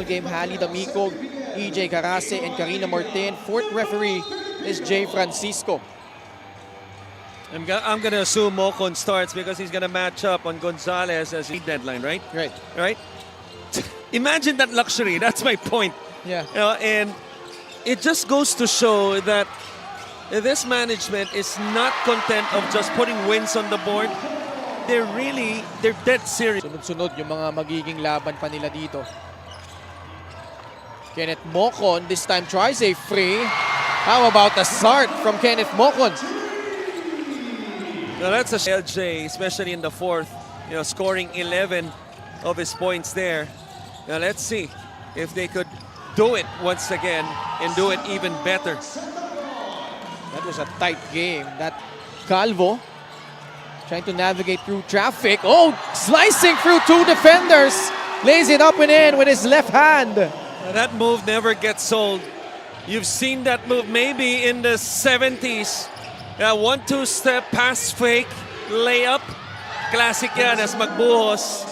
Game, Hali D'Amico, EJ Carase, and Karina Martin. Fourth referee is Jay Francisco. I'm going to assume Mocon starts because he's going to match up on Gonzalez as lead deadline, right? Right. Right? Imagine that luxury. That's my point. Yeah. You know, and it just goes to show that this management is not content of just putting wins on the board. They're dead serious. Sunod-sunod yung mga magiging laban pa nila dito. Kenneth Mocon this time tries a free. How about the start from Kenneth Mocon? Now that's a LJ, especially in the fourth, scoring 11 of his points there. Now let's see if they could do it once again and do it even better. That was a tight game. That Calvo trying to navigate through traffic. Oh, slicing through two defenders. Lays it up and in with his left hand. Now that move never gets sold. You've seen that move maybe in the 70s. 1-2 step pass fake layup. Classic yan as Magbuhos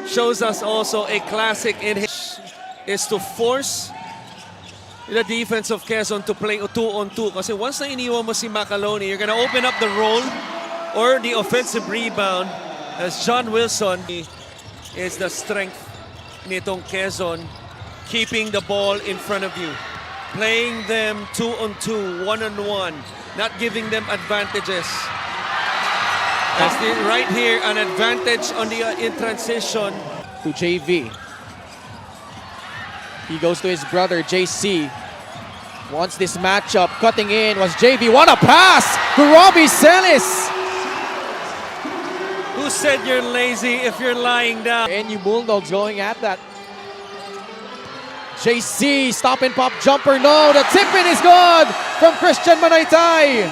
shows us also a classic in his is to force the defense of Quezon to play 2-on-2. Kasi once na iniwan mo si Macaloni, you're gonna open up the roll or the offensive rebound as John Wilson is the strength nitong Quezon, keeping the ball in front of you, playing them 2-on-2, 1-on-1, not giving them advantages. As right here, an advantage on the in transition. To JV. He goes to his brother, JC. Wants this matchup. Cutting in was JV. What a pass to Robbie Celis. Who said you're lazy if you're lying down? NU Bulldogs going at that. JC, stop and pop jumper. No, the tip in is good from Christian Manaytay.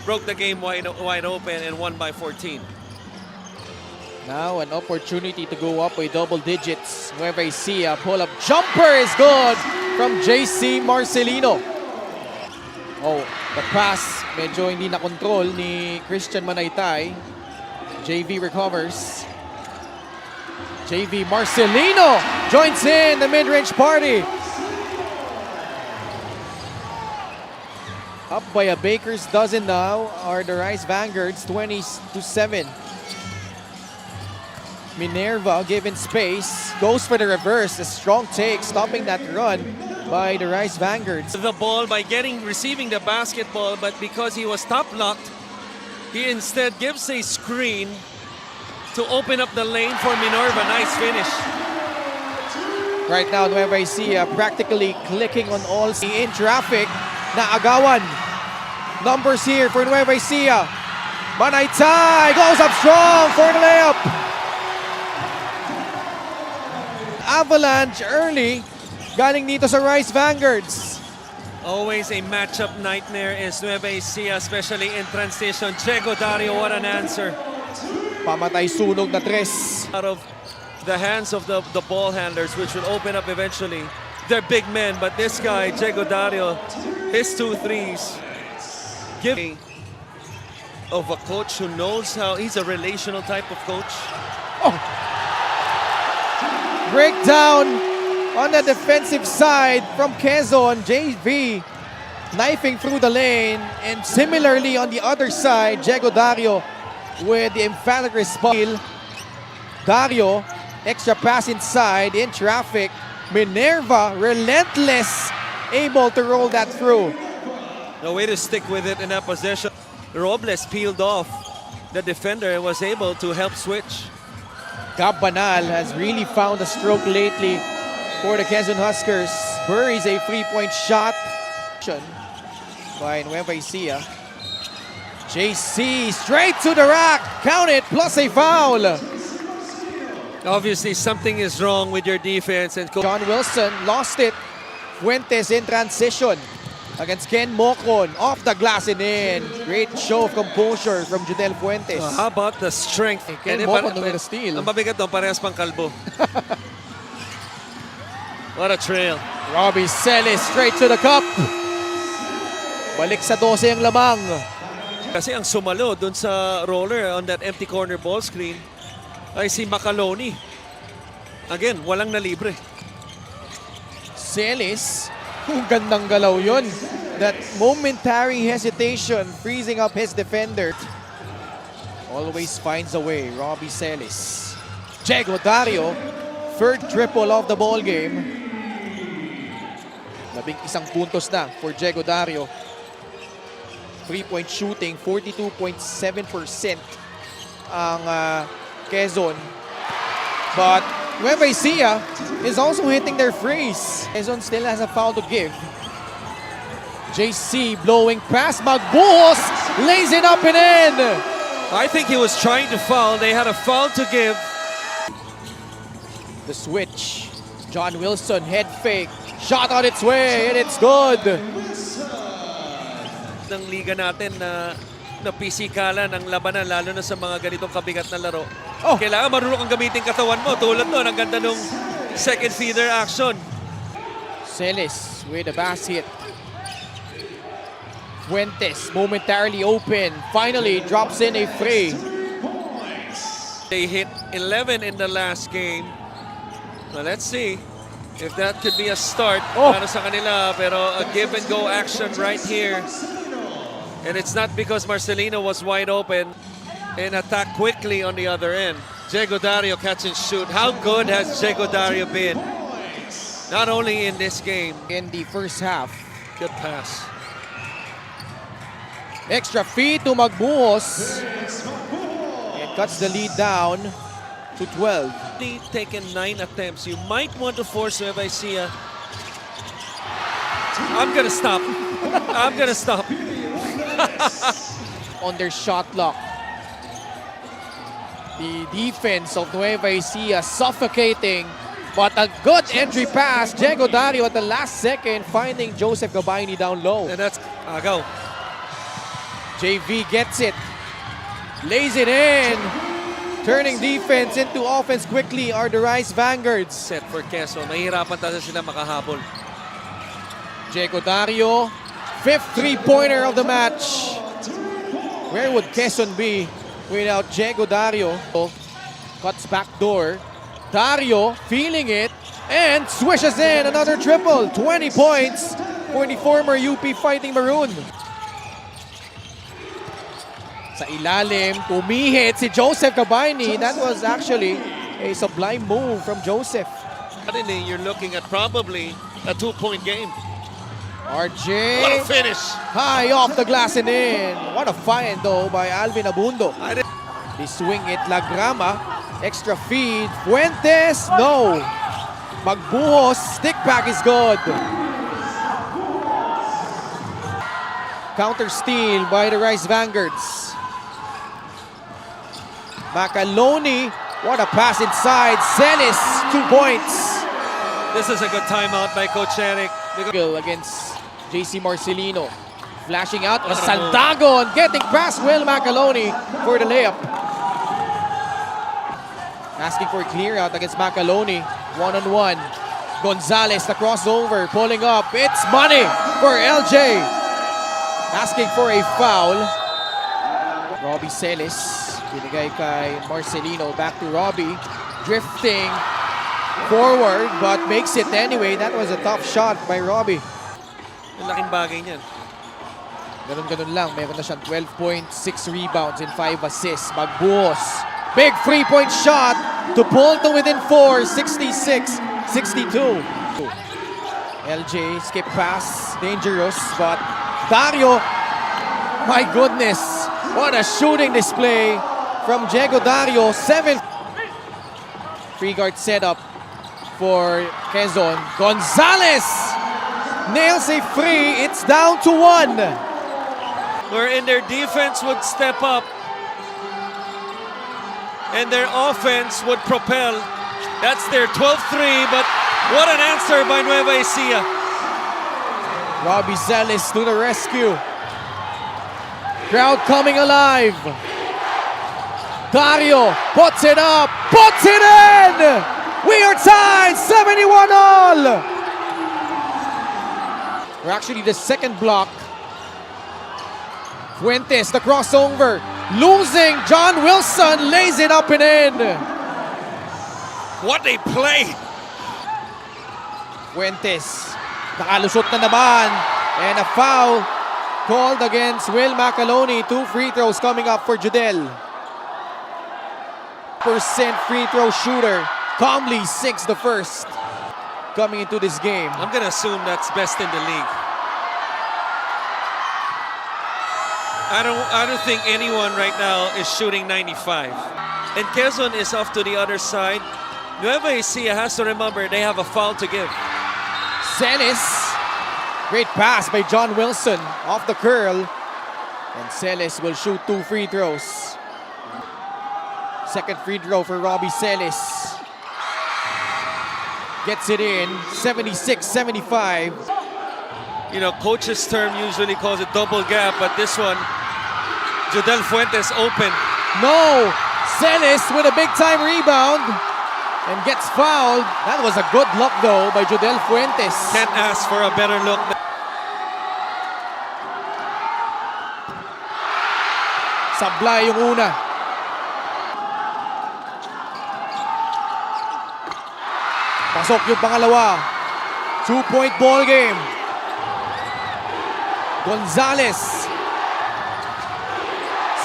Broke the game wide open and won by 14. Now an opportunity to go up by double digits. Nueva Ecija, pull-up jumper is good from JC Marcelino. Oh, the pass medyo hindi na control ni Christian Manaytay. JV recovers. JV Marcelino joins in the mid-range party. Up by a baker's dozen now are the Rice Vanguards, 20-7. Minerva given space, goes for the reverse, a strong take, stopping that run by the Rice Vanguards. The ball by receiving the basketball, but because he was top locked, he instead gives a screen to open up the lane for Minerva. Nice finish. Right now, Nueva Ecija practically clicking on all in traffic. Naagawan. Numbers here for Nueva Ecija. Manaytay goes up strong for the layup. Avalanche early. Galing dito sa Rice Vanguards. Always a matchup nightmare is Nueva Ecija, especially in transition. Diego Dario, what an answer. Pamatay sunog na tres. Out of the hands of the ball handlers, which will open up eventually. They're big men, but this guy, Diego Dario, his 2 threes. Give of a coach who knows how, he's a relational type of coach. Oh. Breakdown on the defensive side from Quezon. JV knifing through the lane, and similarly on the other side, Diego Dario with the emphatic response. Dario, extra pass inside in traffic. Minerva, relentless, able to roll that through. No way to stick with it in that possession. Robles peeled off the defender and was able to help switch. Gab Banal has really found a stroke lately for the Quezon Huskers. Buries a 3-point shot by Nueva Ecija. JC straight to the rack. Count it, plus a foul. Obviously, something is wrong with your defense. And John Wilson lost it. Fuentes in transition against Ken Mocon. Off the glass and in. Great show of composure from Judel Fuentes. How about the strength? Ken Mocon with a steal. Ang mabigat doon, parehas pang kalbo. What a trail. Robbie Celis straight to the cup. Balik sa 12 ang lamang. Kasi ang sumalo doon sa roller on that empty corner ball screen ay si Macaloni. Again, walang nalibre. Celis, gandang galaw yun. That momentary hesitation, freezing up his defender. Always finds a way, Robbie Celis. Diego Dario, third triple of the ball game. 11 puntos na for Diego Dario. 3-point shooting, 42.7% ang Quezon. But Nueva Ecija is also hitting their threes. Quezon still has a foul to give. JC blowing past Magbuhos, lays it up and in. I think he was trying to foul. They had a foul to give. The switch. John Wilson, head fake. Shot on its way, and it's good. Ng liga natin na pisikalan ang labanan, lalo na sa mga ganitong kabigat na laro. Oh. Kailangan marunong kang gamitin katawan mo. Tulad nun, ang ganda nung second feeder action. Celis with a basket. Fuentes momentarily open. Finally drops in a free. They hit 11 in the last game. Well, let's see if that could be a start para sa kanila. Pero a give and go action right here. And it's not because Marcelino was wide open and attack quickly on the other end. Diego Dario catch and shoot. How good has Diego Dario been? Not only in this game. In the first half. Good pass. Extra feed to Magbuhos. And cuts the lead down to 12. Taken 9 attempts. You might want to force Nueva Ecija. I'm gonna stop. I'm gonna stop. On their shot clock. The defense of Nueva Ecija suffocating, but a good entry pass. Diego Dario at the last second finding Joseph Gabayni down low. And that's go. JV gets it, lays it in. Turning defense into offense quickly are the Rice Vanguards. Set for Quezon. Mahirapan talaga sila makahabol. Diego Dario, fifth three-pointer of the match. Where would Quezon be without Diego Dario? Cuts back door. Dario feeling it and swishes in another triple. 20 points for the former UP Fighting Maroon. Sa ilalim, tumihit si Joseph Gabayni. That was actually a sublime move from Joseph. You're looking at probably a 2-point game. RJ. What a finish! High off the glass and in. What a find though by Alvin Abundo. They swing it, Lagrama. Extra feed. Fuentes, no. Magbuhos, stick back is good. Counter steal by the Rice Vanguards. Macaloni, what a pass inside. Celis, 2 points. This is a good timeout by Coach Eric. Against JC Marcelino. Flashing out, Saldagon getting past Will Macaloni for the layup. Asking for a clear out against Macaloni. One-on-one. Gonzalez, the crossover, pulling up. It's money for LJ. Asking for a foul. Robbie Celis. Binigay kay Marcelino. Back to Robbie. Drifting forward but makes it anyway. That was a tough shot by Robbie. Ang laking bagay niyan. Ganun-ganun lang. Meron na siyang 12 points, 6 rebounds, and 5 assists. Magbuhos. Big 3-point shot to pull to within 4. 66-62. LJ skip pass. Dangerous. But Dario, my goodness. What a shooting display from Diego Dario. 7. Free guard setup for Quezon. Gonzalez nails a free. It's down to 1. Wherein their defense would step up and their offense would propel. That's their 12th three, but what an answer by Nueva Ecija. Robbie Celis to the rescue. Crowd coming alive. Dario puts it up, puts it in! We are tied, 71 all! We're actually the second block. Fuentes, the crossover, losing. John Wilson lays it up and in. What a play! Fuentes, nakalusot na naman. And a foul called against Will Macaloni. 2 free throws coming up for Judel. Percent free throw shooter. Calmly sinks the first coming into this game. I'm gonna assume that's best in the league. I don't think anyone right now is shooting 95. And Quezon is off to the other side. Nueva Ecija has to remember they have a foul to give. Celis. Great pass by John Wilson off the curl. And Celis will shoot 2 free throws. Second free throw for Robbie Celis. Gets it in, 76-75. You know, coach's term usually calls it double gap, but this one, Judel Fuentes open. No! Celis with a big-time rebound and gets fouled. That was a good look, though, by Judel Fuentes. Can't ask for a better look. Sablay yung una. Pasok yung pangalawa. 2-point ball game. Gonzalez.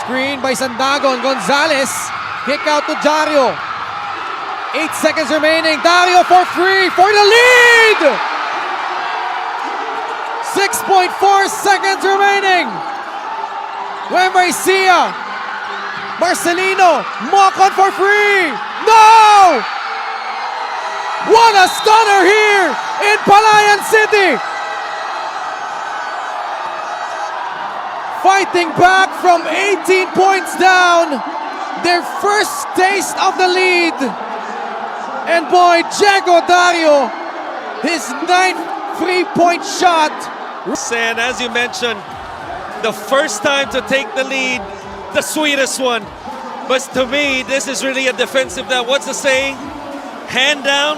Screen by Sandagon. Gonzalez. Kick out to Dario. 8 seconds remaining. Dario for free for the lead! 6.4 seconds remaining. Nueva Ecija. Marcelino. Mock-on for free. No! What a stunner here in Palayan City! Fighting back from 18 points down. Their first taste of the lead. And boy, Diego Dario, his 9th three-point shot. And as you mentioned, the first time to take the lead, the sweetest one. But to me, this is really a defensive down. What's the saying? Hand down,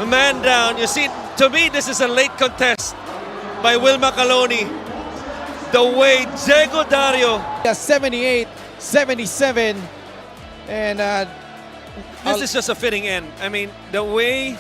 man down. You see, to me, this is a late contest by Will Macaloni. The way Diego Dario. 78-77. And this is just a fitting end. I mean, the way